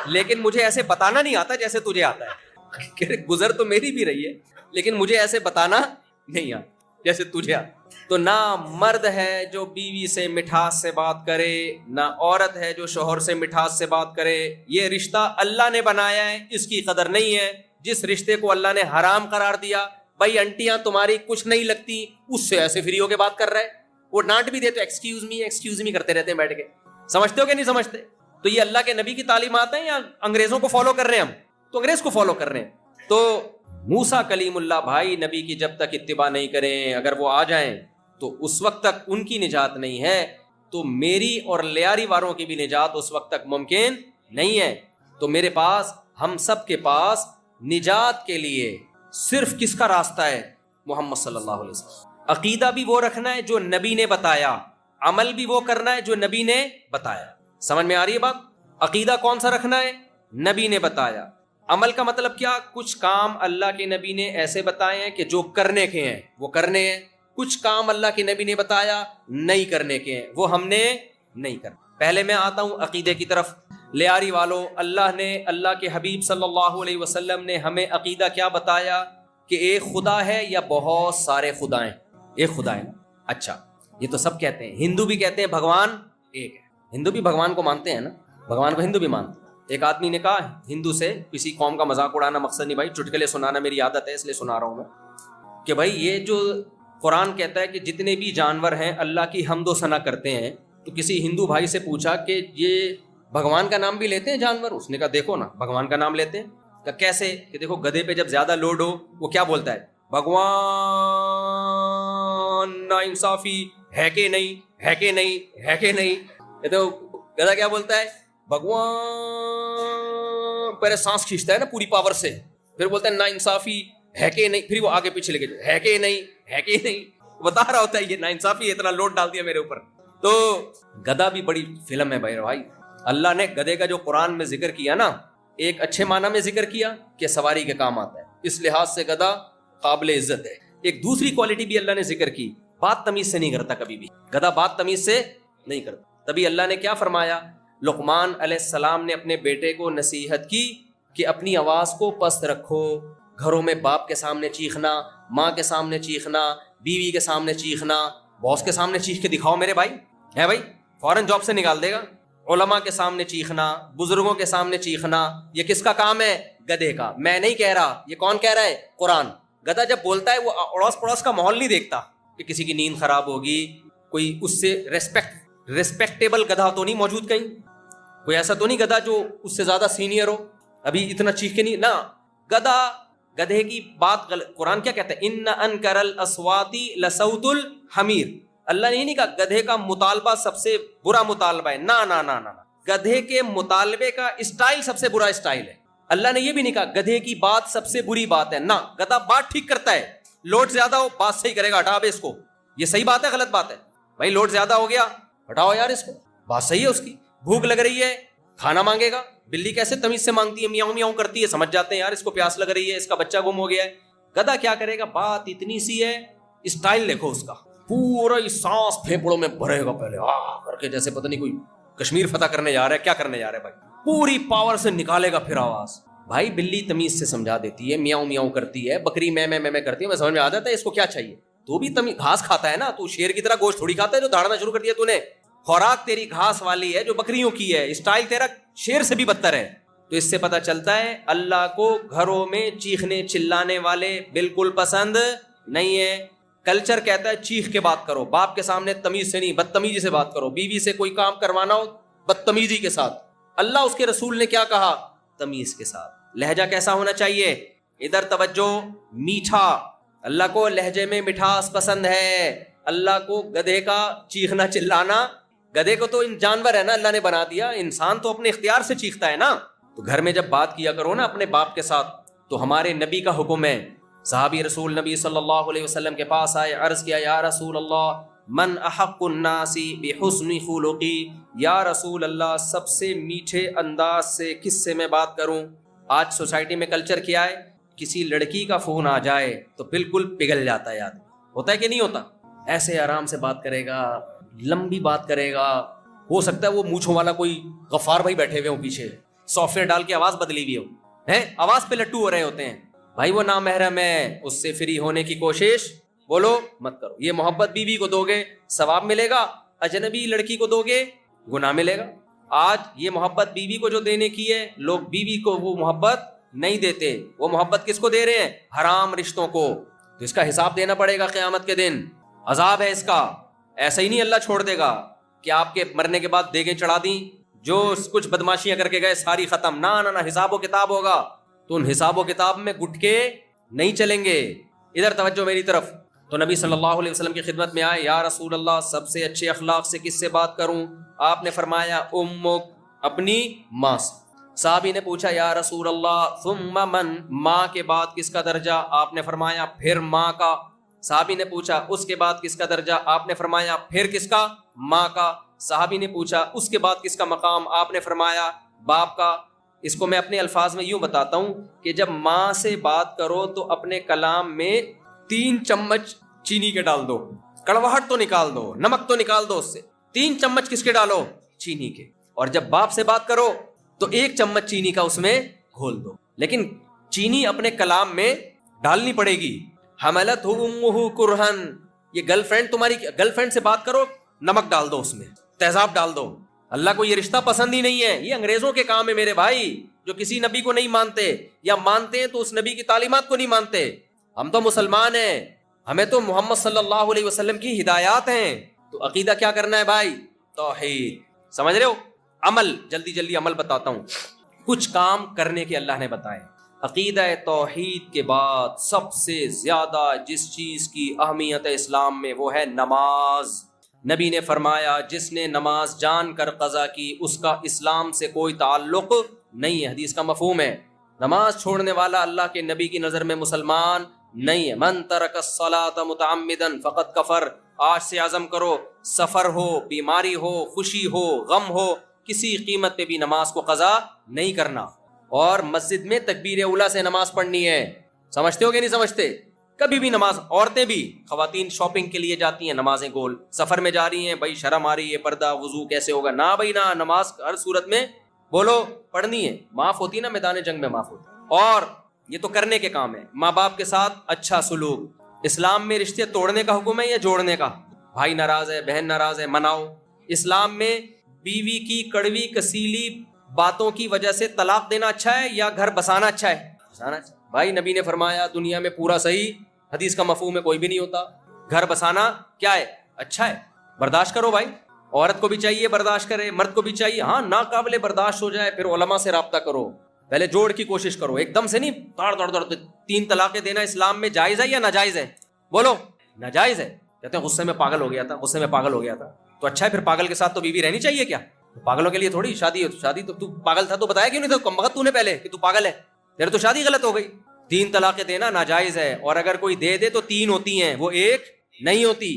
لیکن مجھے ایسے بتانا نہیں آتا جیسے تجھے آتا ہے۔ کہہ رہے گزر تو میری بھی رہی ہے لیکن مجھے ایسے بتانا نہیں آتا جیسے تجھے آتا۔ تو نہ مرد ہے جو بیوی سے مٹھاس سے بات کرے، نہ عورت ہے جو شوہر سے مٹھاس سے بات کرے، یہ رشتہ اللہ نے بنایا ہے، اس کی قدر نہیں ہے۔ جس رشتے کو اللہ نے حرام قرار دیا، بھائی انٹیاں تمہاری کچھ نہیں لگتی، اس سے ایسے فری ہو کے بات کر رہے، وہ ڈانٹ بھی دے تو ایکسکیوز می کرتے رہتے ہیں بیٹھ کے۔ سمجھتے ہو کہ نہیں سمجھتے؟ تو یہ اللہ کے نبی کی تعلیمات ہیں یا انگریزوں کو فالو کر رہے ہیں؟ ہم تو انگریز کو فالو کر رہے ہیں۔ تو موسیٰ کلیم اللہ بھائی نبی کی جب تک اتباع نہیں کریں، اگر وہ آ جائیں تو اس وقت تک ان کی نجات نہیں ہے، تو میری اور لیاری والوں کی بھی نجات اس وقت تک ممکن نہیں ہے۔ تو میرے پاس، ہم سب کے پاس نجات کے لیے صرف کس کا راستہ ہے؟ محمد صلی اللہ علیہ وسلم۔ عقیدہ بھی وہ رکھنا ہے جو نبی نے بتایا، عمل بھی وہ کرنا ہے جو نبی نے بتایا۔ سمجھ میں آ رہی ہے بات؟ عقیدہ کون سا رکھنا ہے؟ نبی نے بتایا۔ عمل کا مطلب کیا؟ کچھ کام اللہ کے نبی نے ایسے بتائے ہیں کہ جو کرنے کے ہیں وہ کرنے ہیں، کچھ کام اللہ کے نبی نے بتایا نہیں کرنے کے ہیں، وہ ہم نے نہیں کرنا۔ پہلے میں آتا ہوں عقیدے کی طرف۔ لیاری والوں، اللہ کے حبیب صلی اللہ علیہ وسلم نے ہمیں عقیدہ کیا بتایا؟ کہ ایک خدا ہے یا بہت سارے خدا ہیں؟ ایک خدا ہے۔ اچھا، یہ تو سب کہتے ہیں، ہندو بھی کہتے ہیں بھگوان ایک ہے، ہندو بھی بھگوان کو مانتے ہیں نا، بھگوان کو ہندو بھی مانتے ہیں۔ ایک آدمی نے کہا ہندو سے، کسی قوم کا مذاق اڑانا مقصد نہیں بھائی، چٹکلے سنانا میری عادت ہے اس لیے سنا رہا ہوں میں، کہ بھائی یہ جو قرآن کہتا ہے کہ جتنے بھی جانور ہیں اللہ کی حمد و ثنا کرتے ہیں، تو کسی ہندو بھائی سے پوچھا کہ یہ بھگوان کا نام بھی لیتے ہیں جانور؟ اس نے کہا دیکھو نا بھگوان کا نام لیتے ہیں۔ کہ کیسے؟ کہ دیکھو گدھے پہ جب زیادہ لوڈ ہو وہ کیا بولتا ہے؟ بھگوان نا انصافی ہے کہ نہیں، ہے کہ نہیں، ہے کہ نہیں۔ تو گدھا کیا بولتا ہے؟ بھگوان، پہلے سانس کھینچتا ہے نا پوری پاور سے، پھر بولتا ہے نا انصافی ہے کہ نہیں، پھر وہ آگے پیچھے لے کے ہے کہ نہیں، ہے کہ نہیں، بتا رہا ہوتا ہے یہ نا انصافی، اتنا لوڈ ڈال دیا میرے اوپر۔ تو گدھا بھی بڑی فلم ہے بھائی۔ اللہ نے گدھے کا جو قرآن میں ذکر کیا نا، ایک اچھے معنی میں ذکر کیا کہ سواری کے کام آتا ہے، اس لحاظ سے گدھا قابل عزت ہے۔ ایک دوسری کوالٹی بھی اللہ نے ذکر کی, بات تمیز سے نہیں کرتا کبھی بھی, گدھا بات تمیز سے نہیں کرتا. تبھی اللہ نے کیا فرمایا, لقمان علیہ السلام نے اپنے بیٹے کو نصیحت کی کہ اپنی آواز کو پست رکھو, گھروں میں باپ کے سامنے چیخنا, ماں کے سامنے چیخنا, بیوی کے سامنے چیخنا, باس کے سامنے چیخ کے دکھاؤ میرے بھائی, ہے بھائی فوراً جاب سے نکال دے گا. علماء کے سامنے چیخنا, بزرگوں کے سامنے چیخنا, یہ کس کا کام ہے؟ گدھے کا. میں نہیں کہہ رہا, یہ کون کہہ رہا ہے؟ قرآن. گدھا جب بولتا ہے وہ اڑوس پڑوس کا ماحول نہیں دیکھتا کہ کسی کی نیند خراب ہوگی, کوئی اس سے ریسپیکٹیبل گدھا تو نہیں موجود کہیں, کوئی ایسا تو نہیں گدھا جو اس سے زیادہ سینئر ہو, ابھی اتنا چیخ کے نہیں نا. گدھے کی بات قرآن کیا کہتا ہے, ان انکر الاصوات لصوت الحمیر. اللہ نے نہیں کہا گدھے کا مطالبہ سب سے برا مطالبہ ہے, نا نا نا نا, گدھے کے مطالبے کا اسٹائل سب سے برا اسٹائل ہے. اللہ نے یہ بھی نہیں کہا گدھے کی بات سب سے بری بات ہے, نہ, گدھا بات ٹھیک کرتا ہے, لوڈ زیادہ ہو بات صحیح کرے گا, ہٹا بے اس کو, یہ صحیح بات ہے غلط بات ہے بھائی, لوڈ زیادہ ہو گیا ہٹاؤ یار اس کو, بات صحیح ہے اس کی, بھوک لگ رہی ہے کھانا مانگے گا, بلی کیسے تمیز سے مانگتی ہے, میاؤں میاؤں کرتی ہے, سمجھ جاتے ہیں یار اس کو پیاس لگ رہی ہے, اس کا بچہ گم ہو گیا ہے. گدھا کیا کرے گا, بات اتنی سی ہے, اسٹائل دیکھو اس کا, پورا سانس پھیپڑوں میں بھرے گا پہلے کر کے, جیسے پتہ نہیں کوئی کشمیر فتح کرنے جا رہا ہے, کیا کرنے جا رہا ہے بھائی, پوری پاور سے نکالے گا پھر آواز. بھائی بلی تمیز سے سمجھا دیتی ہے, میاؤں میاؤں کرتی ہے, بکری میں کرتی ہے, میں سمجھ میں آ جاتا ہے اس کو کیا چاہیے. تو بھی تمیز, گھاس کھاتا ہے نا, تو شیر کی طرح گوشت تھوڑی کھاتا ہے جو داڑنا شروع کر دیا تو نے, خوراک تیری گھاس والی ہے جو بکریوں کی ہے, اسٹائل تیرا شیر سے بھی بدتر ہے. تو اس سے پتہ چلتا ہے اللہ کو گھروں میں چیخنے چلانے والے بالکل پسند نہیں ہے. کلچر کہتا ہے چیخ کے بات کرو, باپ کے سامنے تمیز سے نہیں, بدتمیزی سے بات کرو, بیوی سے کوئی کام کروانا ہو بدتمیزی کے ساتھ. اللہ اس کے رسول نے کیا کہا, تمیز کے ساتھ. لہجہ کیسا ہونا چاہیے, ادھر توجہ, میٹھا. اللہ کو لہجے میں مٹھاس پسند ہے. اللہ کو گدھے کا چیخنا چلانا, گدھے کو تو جانور ہے نا اللہ نے بنا دیا, انسان تو اپنے اختیار سے چیختا ہے نا. تو گھر میں جب بات کیا کرو نا اپنے باپ کے ساتھ, تو ہمارے نبی کا حکم ہے. صحابی رسول نبی صلی اللہ علیہ وسلم کے پاس آئے, عرض کیا یا رسول اللہ من احق الناس بحسن خلقی, یا رسول اللہ سب سے میٹھے انداز سے کس سے میں بات کروں. آج سوسائٹی میں کلچر کیا ہے, کسی لڑکی کا فون آ جائے تو بالکل پگھل جاتا ہے آدمی, ہوتا ہے کہ نہیں ہوتا, ایسے آرام سے بات کرے گا, لمبی بات کرے گا, ہو سکتا ہے وہ مونچھوں والا کوئی غفار بھائی بیٹھے ہوئے ہوں پیچھے, سافٹ ویئر ڈال کے آواز بدلی ہوئی ہو, ہے آواز پہ لٹو ہو رہے ہوتے ہیں. بھائی وہ نامحرم ہے, اس سے فری ہونے کی کوشش بولو مت کرو. یہ محبت بیوی کو دو گے ثواب ملے گا, اجنبی لڑکی کو دو گے گناہ ملے گا. آج یہ محبت بیوی کو جو دینے کی ہے, لوگ بیوی کو وہ محبت نہیں دیتے, وہ محبت کس کو دے رہے ہیں, حرام رشتوں کو. تو اس کا حساب دینا پڑے گا قیامت کے دن, عذاب ہے اس کا. ایسا ہی نہیں اللہ چھوڑ دے گا کہ آپ کے مرنے کے بعد دیگیں چڑھا دیں, جو کچھ بدماشیاں کر کے گئے ساری ختم, نہ حساب و کتاب ہوگا. تو ان حساب و کتاب میں گٹ کے نہیں چلیں گے. ادھر توجہ میری طرف. تو نبی صلی اللہ علیہ وسلم کی خدمت میں آئے, یا رسول اللہ سب سے اچھے اخلاق سے کس سے بات کروں. آپ نے فرمایا امک, اپنی ماں سے. صحابی نے پوچھا یا رسول اللہ ثم من, ماں کے بعد کس کا درجہ. آپ نے فرمایا پھر ماں کا. صحابی نے پوچھا اس کے بعد کس کا درجہ. آپ نے فرمایا پھر کس کا, ماں کا. صحابی نے پوچھا اس کے بعد کس کا مقام. آپ نے فرمایا باپ کا. اس کو میں اپنے الفاظ میں یوں بتاتا ہوں کہ جب ماں سے بات کرو تو اپنے کلام میں 3 چمچ چینی کے ڈال دو, کڑواہٹ تو نکال دو, نمک تو نکال دو اس سے. 3 چمچ کس کے ڈالو, چینی کے. اور جب باپ سے بات کرو تو 1 چمچ چینی کا اس میں گھول دو, لیکن چینی اپنے کلام میں ڈالنی پڑے گی. حملتہ امہ کرہن, یہ گرل فرینڈ تمہاری, گرل فرینڈ سے بات کرو نمک ڈال دو اس میں, تیزاب ڈال دو. اللہ کو یہ رشتہ پسند ہی نہیں ہے. یہ انگریزوں کے کام ہے میرے بھائی, جو کسی نبی کو نہیں مانتے, یا مانتے ہیں تو اس نبی کی تعلیمات کو نہیں مانتے. ہم تو مسلمان ہیں, ہمیں تو محمد صلی اللہ علیہ وسلم کی ہدایات ہیں. تو عقیدہ کیا کرنا ہے بھائی, توحید. سمجھ رہے ہو, عمل, جلدی عمل بتاتا ہوں. کچھ کام کرنے کے اللہ نے بتائے. عقیدہ توحید کے بعد سب سے زیادہ جس چیز کی اہمیت ہے اسلام میں وہ ہے نماز. نبی نے فرمایا جس نے نماز جان کر قضا کی اس کا اسلام سے کوئی تعلق نہیں ہے. حدیث کا مفہوم ہے نماز چھوڑنے والا اللہ کے نبی کی نظر میں مسلمان نہیں ہے. من ترک الصلاۃ متعمدا فقد کفر. آج سے عزم کرو, سفر ہو, بیماری ہو, خوشی ہو, غم ہو, کسی قیمت پہ بھی نماز کو قضا نہیں کرنا. اور مسجد میں تکبیر اولیٰ سے نماز پڑھنی ہے. سمجھتے ہو کہ نہیں سمجھتے؟ کبھی بھی نماز. عورتیں بھی, خواتین شاپنگ کے لیے جاتی ہیں, نمازیں گول. سفر میں جا رہی ہیں, بھائی شرم آ رہی ہے, پردہ وضو کیسے ہوگا, نہ بھائی نہ, نماز ہر صورت میں بولو پڑھنی ہے. معاف ہوتی ہے نا, میدان جنگ میں معاف ہوتی ہے. اور یہ تو کرنے کے کام ہے. ماں باپ کے ساتھ اچھا سلوک. اسلام میں رشتے توڑنے کا حکم ہے یا جوڑنے کا؟ بھائی ناراض ہے, بہن ناراض ہے, مناؤ. اسلام میں بیوی کی کڑوی کسیلی باتوں کی وجہ سے طلاق دینا اچھا ہے یا گھر بسانا اچھا ہے؟ بسانا اچھا. بھائی نبی نے فرمایا دنیا میں پورا صحیح, حدیث کا مفہوم ہے کوئی بھی نہیں ہوتا. گھر بسانا کیا ہے؟ اچھا ہے. برداشت کرو بھائی, عورت کو بھی چاہیے برداشت کرے, مرد کو بھی چاہیے. ہاں ناقابل برداشت ہو جائے پھر علماء سے رابطہ کرو, پہلے جوڑ کی کوشش کرو, ایک دم سے نہیں دوڑ 3 طلاقیں دینا اسلام میں جائز ہے یا ناجائز ہے؟ بولو ناجائز ہے. کہتے ہیں غصے میں پاگل ہو گیا تھا, تو اچھا ہے پھر پاگل کے ساتھ تو بیوی رہنی چاہیے کیا؟ پاگلوں کے لیے تھوڑی شادی تو پاگل تھا تو بتایا کیوں نہیں تھا کم وقت تو نے پہلے کہ تو پاگل ہے, پھر تو شادی غلط ہو گئی. 3 طلاقیں دینا ناجائز ہے, اور اگر کوئی دے تو 3 ہوتی ہیں, وہ 1 نہیں ہوتی.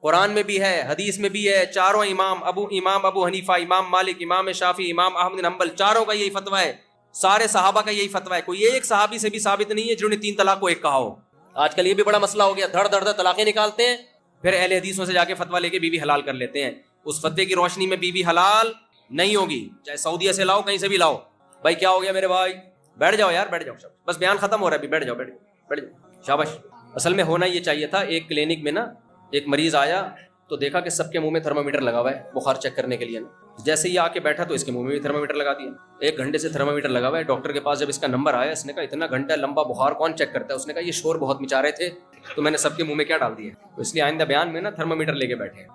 قرآن میں بھی ہے, حدیث میں بھی ہے. چاروں امام ابو حنیفہ, امام مالک, امام شافعی, امام احمد بن حنبل, چاروں کا یہی فتویٰ ہے. سارے صحابہ کا یہی فتویٰ ہے. کوئی ایک صحابی سے بھی ثابت نہیں ہے جنہوں نے 3 طلاق کو 1 کہا ہو. آج کل یہ بھی بڑا مسئلہ ہو گیا, دھڑ طلاقیں نکالتے ہیں, پھر اہل حدیثوں سے جا کے فتویٰ لے کے بیوی حلال کر لیتے ہیں. اس فتوے کی روشنی میں بیوی حلال نہیں ہوگی, چاہے سعودیہ سے لاؤ, کہیں سے بھی لاؤ. بھائی کیا ہو گیا میرے بھائی, بیٹھ جاؤ یار, بیٹھ جاؤ, بس بیان ختم ہو رہا ہے, بیٹھ جاؤ, شاباش. اصل میں ہونا یہ چاہیے تھا. ایک کلینک میں نا ایک مریض آیا تو دیکھا کہ سب کے منہ میں تھرمامیٹر لگا ہوا ہے بخار چیک کرنے کے لیے نا. جیسے ہی آ کے بیٹھا تو اس کے منہ میں بھی تھرمامیٹر لگا دیا. 1 گھنٹے سے تھرمامیٹر لگا ہوا ہے. ڈاکٹر کے پاس جب اس کا نمبر آیا, اس نے کہا اتنا گھنٹہ لمبا بخار کون چیک کرتا ہے؟ اس نے کہا یہ شور بہت مچا رہے تھے تو میں نے سب کے منہ میں کیا ڈال دیا. تو اس لیے آئندہ بیان میں نا تھرمامیٹر لے کے بیٹھے.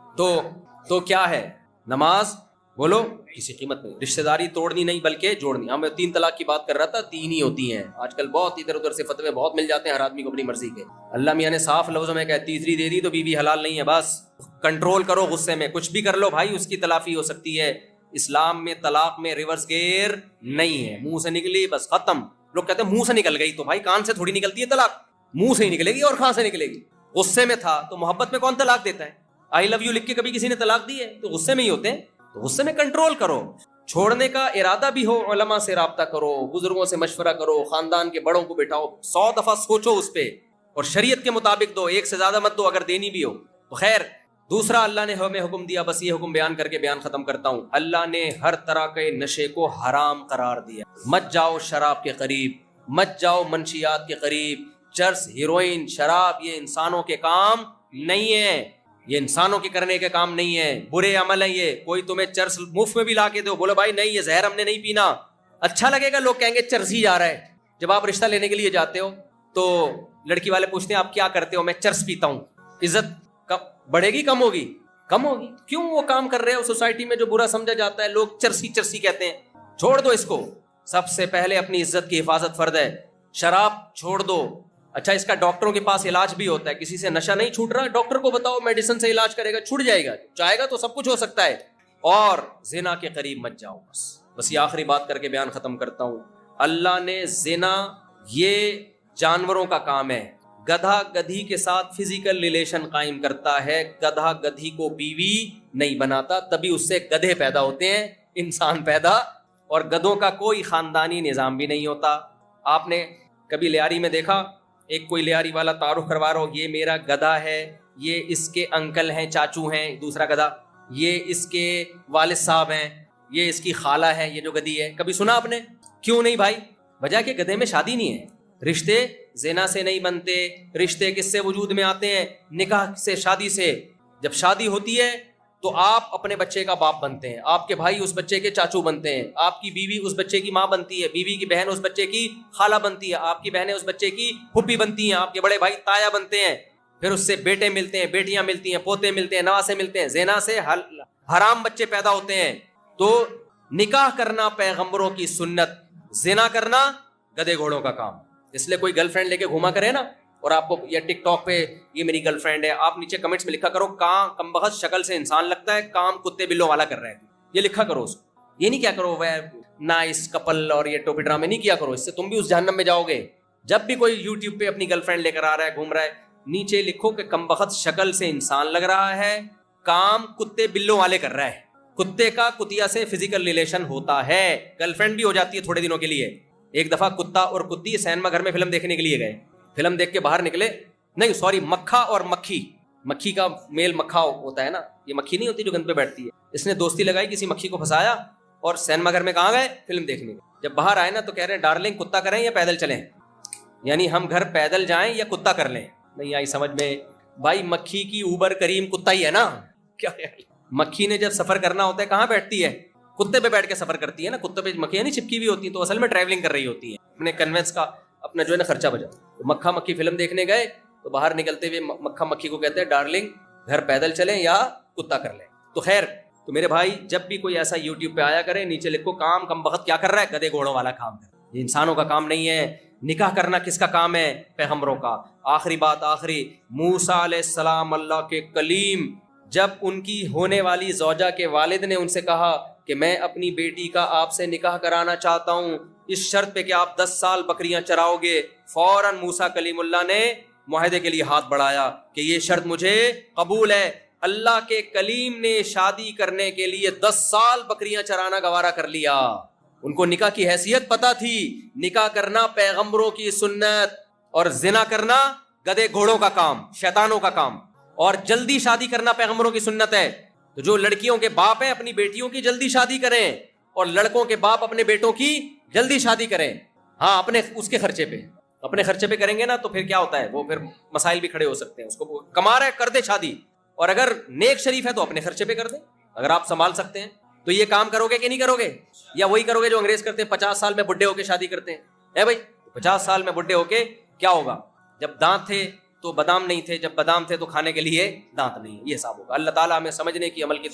تو کیا ہے نماز, بولو کسی قیمت نہیں. رشتہ داری توڑنی نہیں بلکہ جوڑنی. ہاں میں 3 طلاق کی بات کر رہا تھا, 3 ہی ہوتی ہیں. آج کل بہت ادھر ادھر سے فتوے بہت مل جاتے ہیں ہر آدمی کو اپنی مرضی کے. اللہ میاں نے صاف لفظوں میں کہا تیسری دے دی تو بیوی حلال نہیں ہے. بس کنٹرول کرو غصے میں, کچھ بھی کر لو بھائی, اس کی تلافی ہو سکتی ہے. اسلام میں طلاق میں ریورس گیئر نہیں ہے. منہ سے نکلی بس ختم. لوگ کہتے ہیں منہ سے نکل گئی, تو بھائی کان سے تھوڑی نکلتی ہے طلاق, منہ سے ہی نکلے گی. اور کہاں سے نکلے گی؟ غصے میں تھا تو محبت میں کون طلاق دیتا ہے؟ آئی لو یو لکھ کے کبھی کسی نے طلاق دی ہے؟ تو غصے میں ہی ہوتے ہیں. تو غصے میں کنٹرول کرو. چھوڑنے کا ارادہ بھی ہو, علماء سے رابطہ کرو, بزرگوں سے مشورہ کرو, خاندان کے بڑوں کو بٹھاؤ, 100 دفعہ سوچو اس پہ, اور شریعت کے مطابق دو, 1 سے زیادہ مت دو اگر دینی بھی ہو تو. خیر, دوسرا اللہ نے ہمیں حکم دیا, بس یہ حکم بیان کر کے بیان ختم کرتا ہوں. اللہ نے ہر طرح کے نشے کو حرام قرار دیا. مت جاؤ شراب کے قریب, مت جاؤ منشیات کے قریب. چرس, ہیروئن, شراب یہ انسانوں کے کام نہیں ہے, یہ انسانوں کے کرنے کے کام نہیں ہے, برے عمل ہے یہ. کوئی تمہیں چرس مفت میں بھی لا کے دو, بولو بھائی نہیں یہ زہر ہم نے نہیں پینا, اچھا لگے گا, لوگ کہیں گے چرس ہی جا رہا ہے. جب آپ رشتہ لینے کے لیے جاتے ہو تو لڑکی والے پوچھتے ہیں آپ کیا کرتے ہو؟ میں چرس پیتا ہوں. عزت بڑھے گی کم ہوگی؟ کم ہوگی. کیوں وہ کام کر رہے ہو سوسائٹی میں جو برا سمجھا جاتا ہے؟ لوگ چرسی کہتے ہیں. چھوڑ دو اس کو. سب سے پہلے اپنی عزت کی حفاظت فرض ہے. شراب چھوڑ دو. اچھا اس کا ڈاکٹروں کے پاس علاج بھی ہوتا ہے, کسی سے نشہ نہیں چھوٹ رہا, ڈاکٹر کو بتاؤ میڈیسن سے علاج کرے گا, چھوٹ جائے گا. چاہے گا تو سب کچھ ہو سکتا ہے. اور زنا کے قریب مت جاؤ. بس یہ آخری بات کر کے بیان ختم کرتا ہوں. اللہ نے زنا یہ جانوروں کا کام ہے. گدھا گدھی کے ساتھ فزیکل ریلیشن قائم کرتا ہے, گدھا گدھی کو بیوی نہیں بناتا, تبھی اس سے گدھے پیدا ہوتے ہیں, انسان پیدا. اور گدھوں کا کوئی خاندانی نظام بھی نہیں ہوتا. آپ نے کبھی لیاری میں دیکھا ایک کوئی لیاری والا تعارف کروا رہا ہو, یہ میرا گدھا ہے, یہ اس کے انکل ہیں, چاچو ہیں, دوسرا گدھا یہ اس کے والد صاحب ہیں, یہ اس کی خالہ ہے, یہ جو گدھی ہے. کبھی سنا آپ نے؟ کیوں نہیں بھائی؟ وجہ کہ گدھے میں شادی نہیں ہے. رشتے زنا سے نہیں بنتے. رشتے کس سے وجود میں آتے ہیں؟ نکاح سے, شادی سے. جب شادی ہوتی ہے تو آپ اپنے بچے کا باپ بنتے ہیں, آپ کے بھائی اس بچے کے چاچو بنتے ہیں, آپ کی بیوی اس بچے کی ماں بنتی ہے, بیوی کی بہن اس بچے کی خالہ بنتی ہے, آپ کی بہنیں اس بچے کی پھوپھی بنتی ہیں, آپ کے بڑے بھائی تایا بنتے ہیں. پھر اس سے بیٹے ملتے ہیں, بیٹیاں ملتی ہیں, پوتے ملتے ہیں, نواسے ملتے ہیں. زنا سے حرام بچے پیدا ہوتے ہیں. تو نکاح کرنا پیغمبروں کی سنت, زنا کرنا گدھے گھوڑوں کا کام. اس لیے کوئی گرل فرینڈ لے کے گھوما کرے نا, اور آپ کو یا ٹک ٹاک پہ یہ میری گرل فرینڈ ہے, آپ نیچے کمنٹس میں لکھا کرو کام کم بخت شکل سے انسان لگتا ہے, کام کتے بلوں والا کر رہے ہیں, یہ لکھا کرو اس کو. یہ نہیں کیا کرو وہ نائس کپل اور یہ ٹوپی ڈرامے نہیں کیا کرو, اس سے تم بھی اس جہنم میں جاؤ گے. جب بھی کوئی یوٹیوب پہ اپنی گرل فرینڈ لے کر آ رہا ہے, گھوم رہا ہے, نیچے لکھو کہ کم بخت شکل سے انسان لگ رہا ہے, کام کتے بلوں والے کر رہا ہے. کتے کا کتیا سے فزیکل ریلیشن ہوتا ہے, گرل فرینڈ بھی ہو جاتی ہے تھوڑے دنوں کے لیے. ایک دفعہ کتا اور کتی سینما گھر میں فلم دیکھنے کے لیے گئے, فلم دیکھ کے باہر نکلے نہیں سوری مکھا اور مکھی, مکھی کا میل مکھا ہوتا ہے نا, یہ مکھی نہیں ہوتی جو گند پہ بیٹھتی ہے. اس نے دوستی لگائی, کسی مکھی کو پھنسایا اور سینما گھر میں کہاں گئے, فلم دیکھنے. جب باہر آئے نا تو کہہ رہے ہیں ڈارلنگ کتا کریں یا پیدل چلیں, یعنی ہم گھر پیدل جائیں یا کتا کر لیں. نہیں آئی سمجھ میں بھائی, مکھی کی اوبر کریم کتا ہی ہے نا. کیا مکھی نے جب سفر کرنا ہوتا ہے کہاں بیٹھتی ہے, کتے پہ بیٹھ کے سفر کرتی ہے نا. کتے پہ مکھیاں نہیں چپکی ہوئی ہوتی ہیں, تو اصل میں ٹریولنگ کر رہی ہوتی ہیں, اپنے کنوینس کا اپنا جو ہے نا خرچہ بچا. مکھا مکھی فلم دیکھنے گئے تو باہر نکلتے ہوئے مکھا مکھی کو کہتے ہیں ڈارلنگ گھر پیدل چلیں یا کتا کر لیں. تو خیر, تو میرے بھائی جب بھی کوئی ایسا یوٹیوب پہ آیا کرے نیچے لکھو کام کم وقت کیا کر رہا ہے, گدے گھوڑوں والا کام کر. یہ انسانوں کا کام نہیں ہے. نکاح کرنا کس کا کام ہے, پیغمبروں کا. آخری بات آخری, موسیٰ علیہ السلام اللہ کے کلیم, جب ان کی ہونے والی زوجہ کے والد نے ان سے کہا کہ میں اپنی بیٹی کا آپ سے نکاح کرانا چاہتا ہوں اس شرط پہ کہ آپ 10 سال بکریاں چراؤ گے, فوراً موسیٰ کلیم اللہ نے معاہدے کے لیے ہاتھ بڑھایا کہ یہ شرط مجھے قبول ہے. اللہ کے کلیم نے شادی کرنے کے لیے 10 سال بکریاں چرانا گوارا کر لیا. ان کو نکاح کی حیثیت پتہ تھی, نکاح کرنا پیغمبروں کی سنت اور زنا کرنا گدے گھوڑوں کا کام, شیطانوں کا کام, اور جلدی شادی کرنا پیغمبروں کی سنت ہے. تو جو لڑکیوں کے باپ ہیں اپنی بیٹیوں کی جلدی شادی کریں, اور لڑکوں کے باپ اپنے بیٹوں کی جلدی شادی کریں. ہاں اپنے اس کے خرچے پہ, اپنے خرچے پہ کریں گے نا تو پھر کیا ہوتا ہے, وہ پھر مسائل بھی کھڑے ہو سکتے ہیں. اس کو کما رہا ہے کر دے شادی, اور اگر نیک شریف ہے تو اپنے خرچے پہ کر دیں. اگر آپ سنبھال سکتے ہیں تو یہ کام کرو گے کہ نہیں کرو گے, یا وہی کرو گے جو انگریز کرتے ہیں, 50 سال میں بڈھے ہو کے شادی کرتے ہیں. اے بھائی 50 سال میں بڈھے ہو کے کیا ہوگا, جب دانت تھے تو بادام نہیں تھے, جب بادام تھے تو کھانے کے لیے دانت نہیں. یہ حساب ہوگا. اللہ تعالیٰ ہمیں سمجھنے کی عمل کی